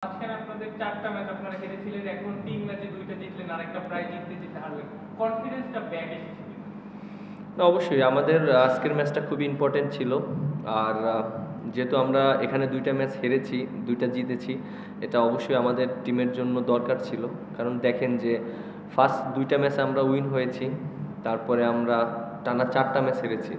মাঝখানে আপনাদের ৪টা ম্যাচ আপনারা হেরেছিলেন, এখন ৩ ম্যাচে ২টা জিতলেন, আরেকটা প্রায় জিততে হারলেন। কনফিডেন্সটা ব্যাক এসেছে কিনা? না, অবশ্যই আমাদের আজকের ম্যাচটা খুবই ইম্পর্টেন্ট ছিল। আর যেহেতু আমরা এখানে 2টা ম্যাচ হেরেছি, 2টা জিতেছি, এটা অবশ্যই আমাদের টিমের জন্য দরকার ছিল। কারণ দেখেন যে ফার্স্ট 2টা ম্যাচ আমরা উইন হয়েছি, তারপরে আমরা টানা 4টা ম্যাচ হেরেছি।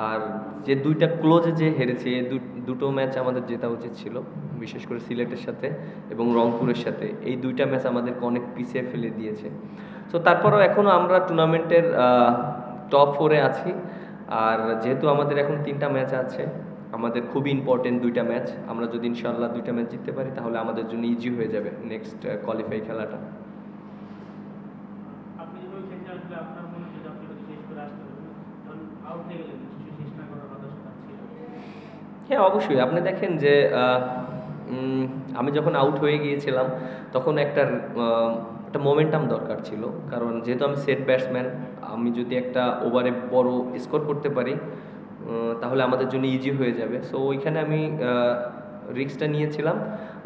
আর যে 2টা ক্লোজে যে হেরেছি, এই দুটো ম্যাচ আমাদের জেতা উচিত ছিল, বিশেষ করে সিলেটের সাথে এবং রংপুরের সাথে। এই 2টা ম্যাচ আমাদেরকে অনেক পিছিয়ে ফেলে দিয়েছে। তো তারপরেও এখনও আমরা টুর্নামেন্টের টপ 4-এ আছি। আর যেহেতু আমাদের এখন 3টা ম্যাচ আছে, আমাদের খুবই ইম্পর্টেন্ট 2টা ম্যাচ। আমরা যদি ইনশাআল্লাহ 2টা ম্যাচ জিততে পারি, তাহলে আমাদের জন্য ইজি হয়ে যাবে নেক্সট কোয়ালিফাই খেলাটা। আপনি যখন খেলতে আসলে আপনার মনে হচ্ছে যে আপনাকে শেষ করে আসতে হবে, কারণ আউট হয়ে গেলেন, নিশ্চয়ই শেষ না করার হতাশা ছিল। হ্যাঁ, অবশ্যই। আপনি দেখেন যে আমি যখন আউট হয়ে গিয়েছিলাম, তখন একটা মোমেন্টাম দরকার ছিল। কারণ যেহেতু আমি সেট ব্যাটসম্যান, আমি যদি একটা ওভারে বড় স্কোর করতে পারি, তাহলে আমাদের জন্য ইজি হয়ে যাবে। সো ওইখানে আমি রিস্কটা নিয়েছিলাম।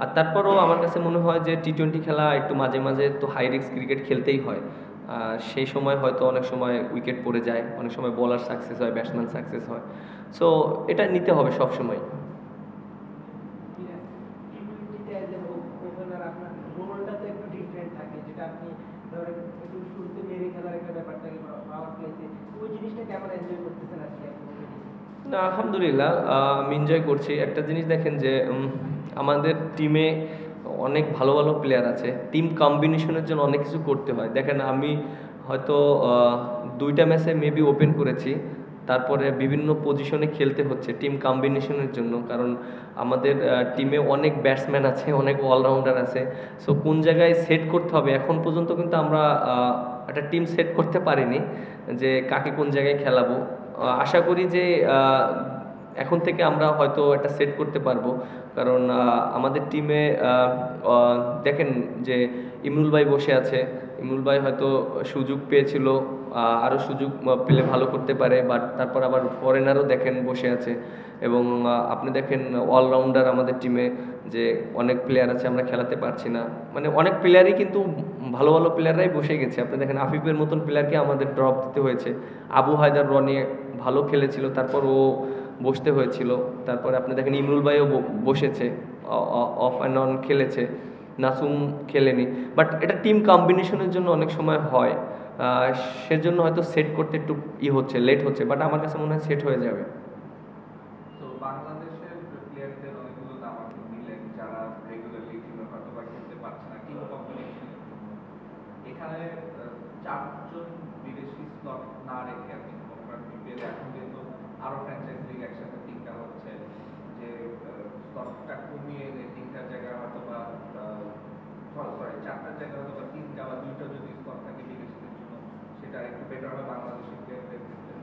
আর তারপরও আমার কাছে মনে হয় যে টি-20 খেলা একটু মাঝে মাঝে তো হাই রিস্ক ক্রিকেট খেলতেই হয়। সেই সময় হয়তো অনেক সময় উইকেট পড়ে যায়, অনেক সময় বোলার সাকসেস হয়, ব্যাটসম্যান সাকসেস হয়। সো এটা নিতে হবে সবসময়। না, আলহামদুলিল্লাহ, আমি এনজয় করছি। একটা জিনিস দেখেন যে আমাদের টিমে অনেক ভালো ভালো প্লেয়ার আছে। টিম কম্বিনেশনের জন্য অনেক কিছু করতে হয়। দেখেন, আমি হয়তো 2টা ম্যাচে মেবি ওপেন করেছি, তারপরে বিভিন্ন পজিশনে খেলতে হচ্ছে টিম কম্বিনেশনের জন্য। কারণ আমাদের টিমে অনেক ব্যাটসম্যান আছে, অনেক অলরাউন্ডার আছে। সো কোন জায়গায় সেট করতে হবে, এখন পর্যন্ত কিন্তু আমরা একটা টিম সেট করতে পারিনি যে কাকে কোন জায়গায় খেলাবো। আশা করি যে এখন থেকে আমরা হয়তো একটা সেট করতে পারবো। কারণ আমাদের টিমে দেখেন যে ইমরুল ভাই বসে আছে। ইমরুল ভাই হয়তো সুযোগ পেয়েছিল, আরও সুযোগ পেলে ভালো করতে পারে। বাট তারপর আবার ফরেনারও দেখেন বসে আছে। এবং আপনি দেখেন অলরাউন্ডার আমাদের টিমে যে অনেক প্লেয়ার আছে, আমরা খেলাতে পারছি না। মানে অনেক প্লেয়ারই কিন্তু ভালো ভালো প্লেয়াররাই বসে গেছে। আপনি দেখেন আফিফের মতন প্লেয়ারকে আমাদের ড্রপ দিতে হয়েছে। আবু হায়দার রনি ভালো খেলেছিল, তারপর ও বসতে হয়েছিল। তারপরে আপনি দেখেন ইমরুল ভাইও বসেছে, অফ অ্যান্ড অন খেলেছে, নাসুম খেলেনি। বাট এটা টিম কম্বিনেশনের জন্য অনেক সময় হয়, সেজন্য হয়তো সেট করতে একটু হচ্ছে, লেট হচ্ছে। বাট আমার কাছে মনে হয় সেট হয়ে যাবে। তো বাংলাদেশের প্লেয়ারদের অনেকগুলো নাম আপনি দিলেন যারা রেগুলারলি টিমে হয়তো বা খেলতে পারছে না, টিম কম্বিনেশন। এখানে 4জন বিদেশি স্লট না রেখে আপনি বিপিএল এখন যেহেতু আরো ফ্র্যাঞ্চাইজ লিগ একসাথে 3টা হচ্ছে, যে স্লটটা কমিয়ে এনে 3টার জায়গায় হয়তো বা সরি 4টার জায়গায় হয়তো বা 3টা বা 2টা যদি স্লট থাকে বিদেশিদের জন্য, সেটা একটু বেটার হবে বাংলাদেশের প্লেয়ারদের ক্ষেত্রে।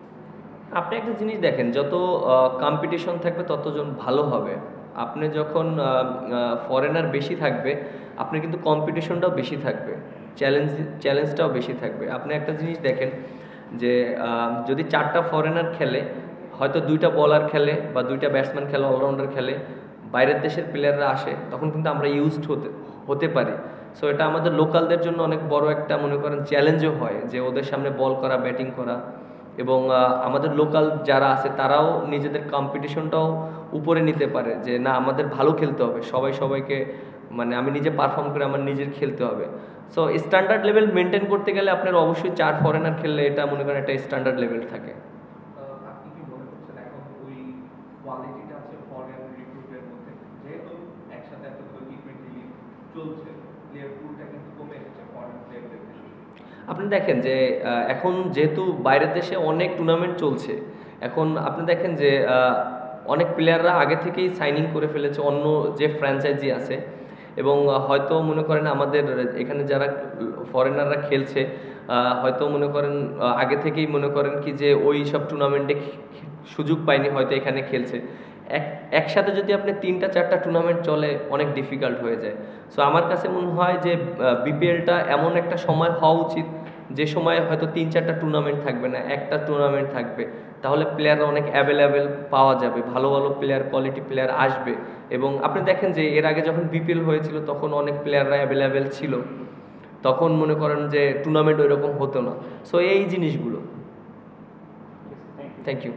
আপনি একটা জিনিস দেখেন, যত কম্পিটিশন থাকবে ততজন ভালো হবে। আপনি যখন ফরেনার বেশি থাকবে, আপনি কিন্তু কম্পিটিশনটাও বেশি থাকবে, চ্যালেঞ্জটাও বেশি থাকবে। আপনি একটা জিনিস দেখেন যে যদি 4টা ফরেনার খেলে, হয়তো 2টা বলার খেলে বা 2টা ব্যাটসম্যান খেলে, অলরাউন্ডার খেলে, বাইরের দেশের প্লেয়াররা আসে, তখন কিন্তু আমরা ইউজড হতে পারি। সো এটা আমাদের লোকালদের জন্য অনেক বড় একটা, মনে করেন, চ্যালেঞ্জও হয় যে ওদের সামনে বল করা, ব্যাটিং করা। এবং আমাদের লোকাল যারা আছে তারাও নিজেদের কম্পিটিশনটাও উপরে নিতে পারে যে না, আমাদের ভালো খেলতে হবে, সবাই সবাইকে, মানে আমি নিজে পারফর্ম করে আমার নিজের খেলতে হবে। সো স্ট্যান্ডার্ড লেভেল মেনটেন করতে গেলে আপনার অবশ্যই 4 ফরেনার খেললে এটা মনে করেন একটা স্ট্যান্ডার্ড লেভেল থাকে। আপনি কি মনে করছেন এখন ওই কোয়ালিটিটা আছে ফরেন রিক্রুটের মধ্যে, যেহেতু একসাথে এতগুলো টি-20 লিগ চলছে, প্লেয়ার পুলটা কিন্তু কমে এসেছে ফরেন প্লেয়ারদের ক্ষেত্রে? আপনি দেখেন যে এখন যেহেতু বাইরের দেশে অনেক টুর্নামেন্ট চলছে, এখন আপনি দেখেন যে অনেক প্লেয়াররা আগে থেকেই সাইনিং করে ফেলেছে অন্য যে ফ্র্যাঞ্চাইজি আছে। এবং হয়তো মনে করেন আমাদের এখানে যারা ফরেনাররা খেলছে, হয়তো মনে করেন আগে থেকেই মনে করেন কি যে ওই সব টুর্নামেন্টে সুযোগ পায়নি, হয়তো এখানে খেলছে। একসাথে যদি আপনি 3টা 4টা টুর্নামেন্ট চলে, অনেক ডিফিকাল্ট হয়ে যায়। সো আমার কাছে মনে হয় যে বিপিএলটা এমন একটা সময় হওয়া উচিত যে সময় হয়তো 3-4টা টুর্নামেন্ট থাকবে না, একটা টুর্নামেন্ট থাকবে। তাহলে প্লেয়াররা অনেক অ্যাভেলেবেল পাওয়া যাবে, ভালো ভালো প্লেয়ার, কোয়ালিটি প্লেয়ার আসবে। এবং আপনি দেখেন যে এর আগে যখন বিপিএল হয়েছিল তখন অনেক প্লেয়াররা অ্যাভেলেবেল ছিল, তখন মনে করেন যে টুর্নামেন্ট ওইরকম হতো না। সো এই জিনিসগুলো। Thank you.